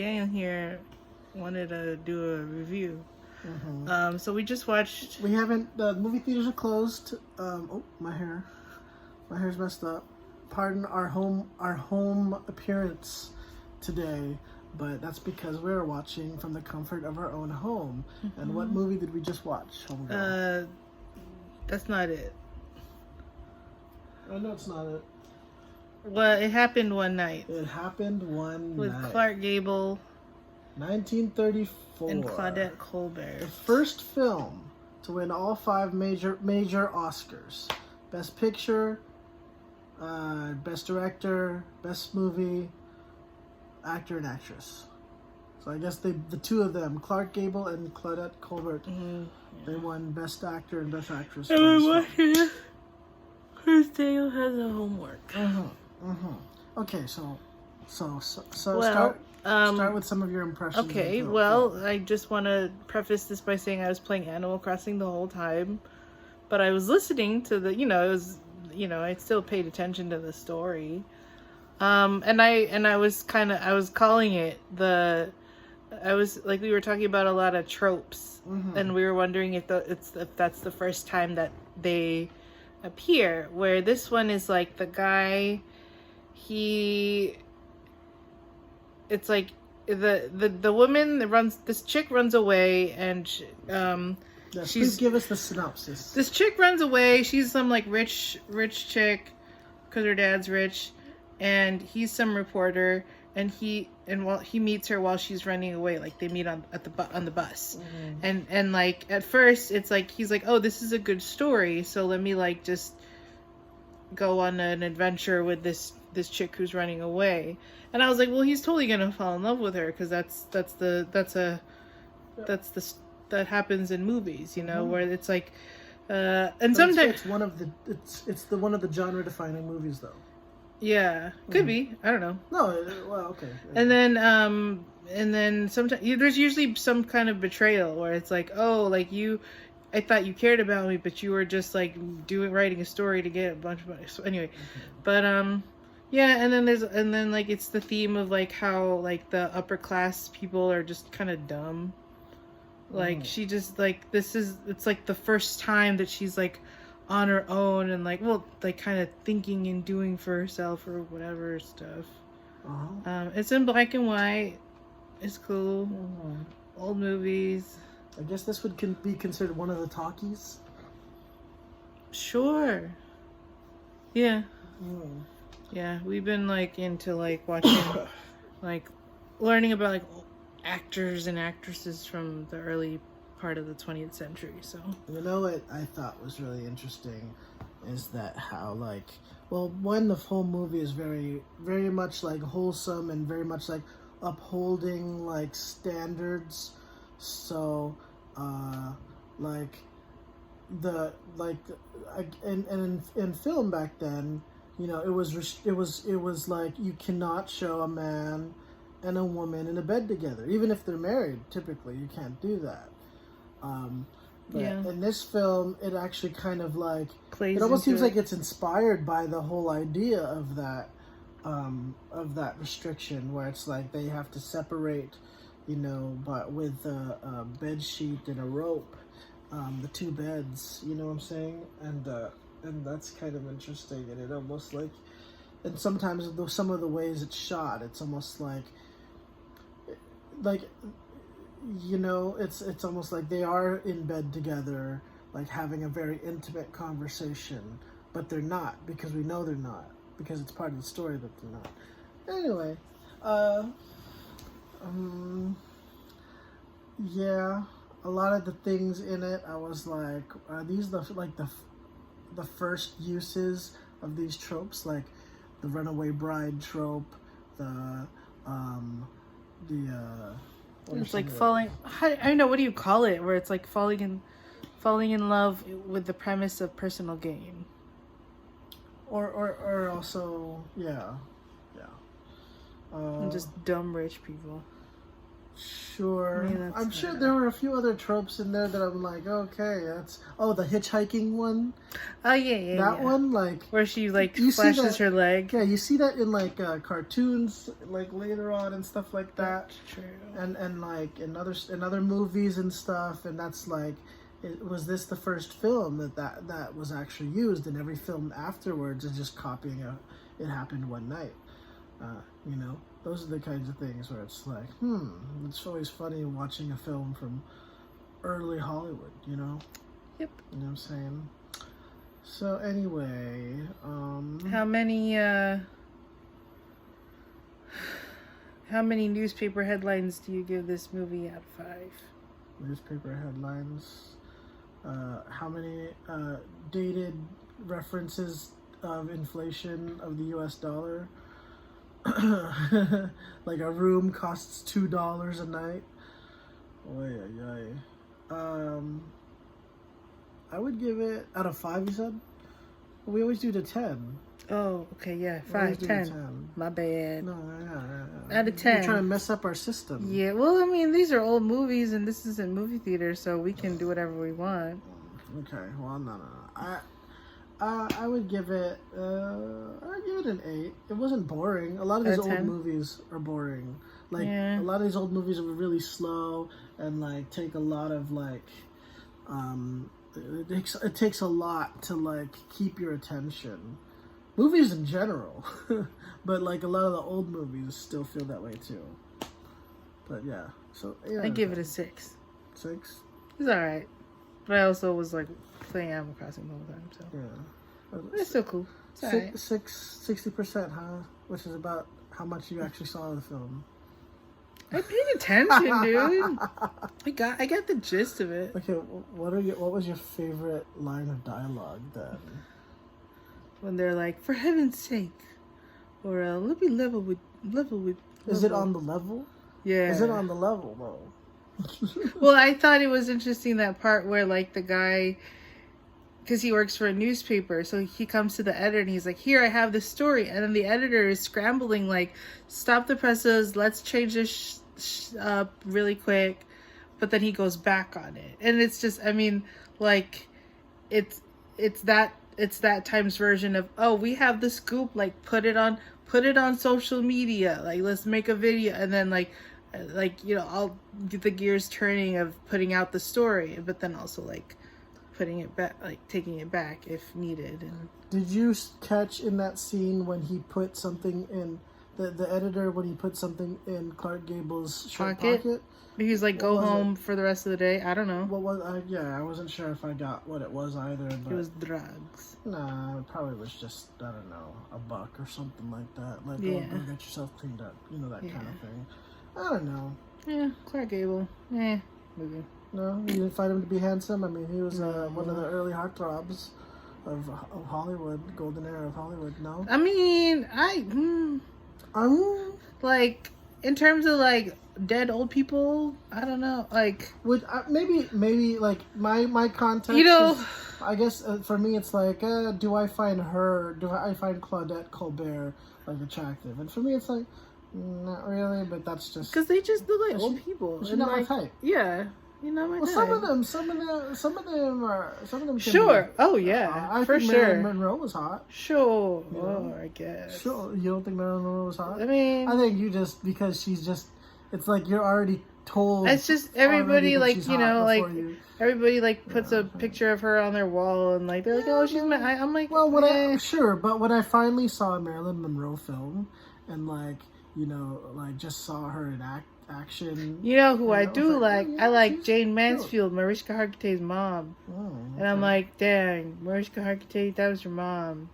Daniel here wanted to do a review. Mm-hmm. So we just watched. We haven't. The movie theaters are closed. Oh, my hair's messed up. Pardon our home appearance today, but that's because we're watching from the comfort of our own home. Mm-hmm. And what movie did we just watch? That's not it. I know it's not it. Well, it happened one night. It happened one with night. Clark Gable, 1934, and Claudette Colbert. The first film to win all 5 major Oscars: Best Picture, Best Director, Best Movie, Actor and Actress. So I guess the two of them, Clark Gable and Claudette Colbert, they won Best Actor and Best Actress. Chris Daniel has a homework. Okay, so well, start with some of your impressions. Okay, well, I just want to preface this by saying I was playing Animal Crossing the whole time, but I was listening to I still paid attention to the story. And I was calling it we were talking about a lot of tropes, and we were wondering if that's the first time that they appear, where this one is like the guy, it's like the woman that this chick runs away, and please give us the synopsis. This chick runs away. She's some like rich chick because her dad's rich, and he's some reporter, and he meets her while she's running away. Like they meet on the bus, and like at first it's like he's like, oh, this is a good story, so let me like just go on an adventure with this chick who's running away. And I was like, well, he's totally gonna fall in love with her because that happens in movies, where it's like, and sometimes it's one of the genre defining movies though. Yeah, could be. I don't know. No, well, okay. And then sometimes there's usually some kind of betrayal where it's like, oh, like I thought you cared about me, but you were just like writing a story to get a bunch of money. So anyway, but yeah, and then like it's the theme of like how like the upper class people are just kind of dumb. Like she just like it's like the first time that she's like on her own and like kind of thinking and doing for herself or whatever stuff. It's in black and white. It's cool. Old movies. I guess this would be considered one of the talkies. Sure. Yeah. Yeah, we've been like into like watching like learning about like actors and actresses from the early part of the 20th century. So what I thought was really interesting is that how one, the whole movie is very, very much like wholesome and very much like upholding like standards. So in film back then, it was like you cannot show a man and a woman in a bed together, even if they're married. Typically you can't do that. But in this film, it actually kind of like it almost seems like it's inspired by the whole idea of that restriction, where it's like they have to separate, but with a bed sheet and a rope, the two beds. You know what I'm saying? And that's kind of interesting, and it almost like, and sometimes some of the ways it's shot, it's almost like it's almost like they are in bed together, like having a very intimate conversation, but they're not, because we know they're not, because it's part of the story that they're not. Anyway, yeah, a lot of the things in it, I was like, are these the first uses of these tropes, like the runaway bride trope, it's like falling. I don't know, what do you call it? Where it's like falling in love with the premise of personal gain, or also and just dumb rich people. Sure. I mean, that's I'm sure not- there were a few other tropes in there that I'm like, okay, that's... Oh, the hitchhiking one? Oh, yeah. That one, like... Where she, like, You see flashes that- her leg. Yeah, you see that in, like, cartoons, like, later on and stuff like that. That's true. And like, in other movies and stuff, and that's like... Was this the first film that was actually used? And every film afterwards is just copying It Happened One Night. You know? Those are the kinds of things where it's like, it's always funny watching a film from early Hollywood, you know? Yep. You know what I'm saying? So anyway, How many newspaper headlines do you give this movie out of 5? newspaper headlines. How many dated references of inflation of the US dollar? Like a room costs $2 a night. I would give it out of 5. You said we always do to 10. Oh, okay, yeah, We always 5, do 10. to 10. My bad. No, yeah. Out of 10. You're trying to mess up our system. Yeah, well, I mean, these are old movies, and this isn't movie theater, so we can do whatever we want. Okay, well, no. I would give it. I'd give it an 8. It wasn't boring. A lot of these Out of old 10? movies are boring. Like Yeah. a lot of these old movies are really slow and like take a lot of like. It takes a lot to like keep your attention. Movies in general, but like a lot of the old movies still feel that way too. But yeah, so yeah, I give it a 6. 6. It's alright. But I also was, like, playing Animal Crossing the whole time, so. Yeah. It's still cool. It's alright. 60%, huh? Which is about how much you actually saw of the film. I paid attention, dude. I got the gist of it. Okay, what was your favorite line of dialogue then? When they're like, for heaven's sake. Or, let me level with... Is it on the level? Yeah. Is it on the level, though? Well, I thought it was interesting that part where, like, the guy... Because he works for a newspaper, so he comes to the editor and he's like, here, I have this story. And then the editor is scrambling, like, stop the presses, let's change this up really quick. But then he goes back on it. And it's just, I mean, like, it's that times version of, oh, we have the scoop, like, put it on social media, like, let's make a video. And then, like, you know, I'll get the gears turning of putting out the story, but then also, like, putting it back, like taking it back if needed. And Did you catch in that scene when he put something in the editor when he put something in Clark Gable's shirt pocket? He's like, go What was home for the rest of the day. I don't know. What was I wasn't sure if I got what it was either. But It was drugs. nah, it probably was just I don't know, $1 or something like that. Like, Yeah. go get yourself cleaned up, you know, that kind Yeah. of thing. I don't know. Yeah, Clark Gable. Movie. No, you didn't find him to be handsome. I mean, he was one of the early heartthrobs of Hollywood, golden era of Hollywood. No, I mean, like in terms of like dead old people, I don't know. Like, would maybe like my context. you know, is, I guess for me, it's like, do I find Claudette Colbert like attractive? And for me, it's like, not really. But that's just because they just look like Is old she- people. she's And, not my like, type. Yeah, you're not my well, type. some of them. Can Sure. Be, Oh yeah, I for think sure. Marilyn Monroe was hot. Sure. You know? Oh, I guess. Sure, you don't think Marilyn Monroe was hot? I mean, I think you just because she's just. It's like you're already told. it's just everybody already that like she's you hot know like before you- everybody like puts Yeah. a picture of her on their wall and like they're like, oh, she's my. I'm like, Well, when eh. but when I finally saw a Marilyn Monroe film and like you know like just saw her in action. You know who I I was do like, like? oh, yeah, I like she's Jane cute. Mansfield, Mariska Hargitay's mom, Oh, and I'm okay. like, dang, Mariska Hargitay, that was your mom.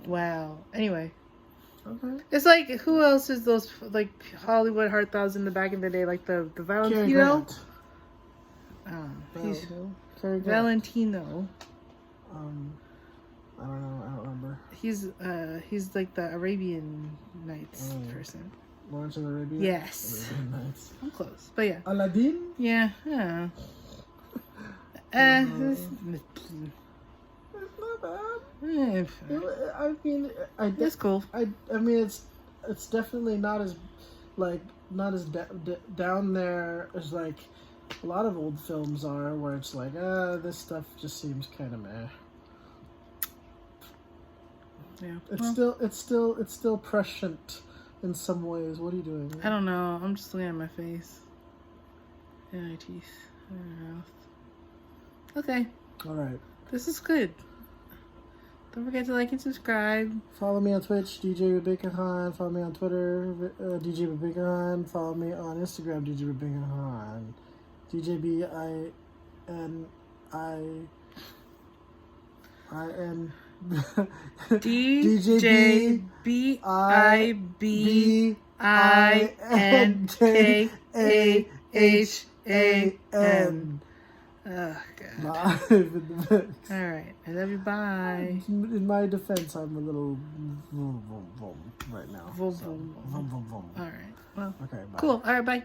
Wow. Anyway, Okay. it's like who else is those like Hollywood heartthrobs in the back in the day, like the Cary Valentino? Grant. He's Cary Grant. Valentino. I don't know. I don't remember. He's like the Arabian Nights Oh. person. Lawrence of Arabia. Yes. Arabian Nights. I'm close, but yeah, Aladdin. yeah, yeah. It's not bad. I mean, It's cool. I mean, it's definitely not as like down there as like a lot of old films are, where it's like, this stuff just seems kind of meh. Yeah. It's still prescient in some ways. What are you doing? I don't know. I'm just looking at my face. And my teeth. And my mouth. Okay. All right. This is good. Don't forget to like and subscribe. Follow me on Twitch, DJ Rebecca Han. Follow me on Twitter, DJ Rebecca Han. Follow me on Instagram, DJ Rebecca Han. DJ BINI. DJ BIBINKAHAN. Oh, God. Live in the mix. All right. I love you. Bye. In my defense, I'm a little vroom, vroom, vroom right now. Vroom, So, vroom. vroom, vroom, vroom. All right. Well, Okay, bye. cool. All right. Bye.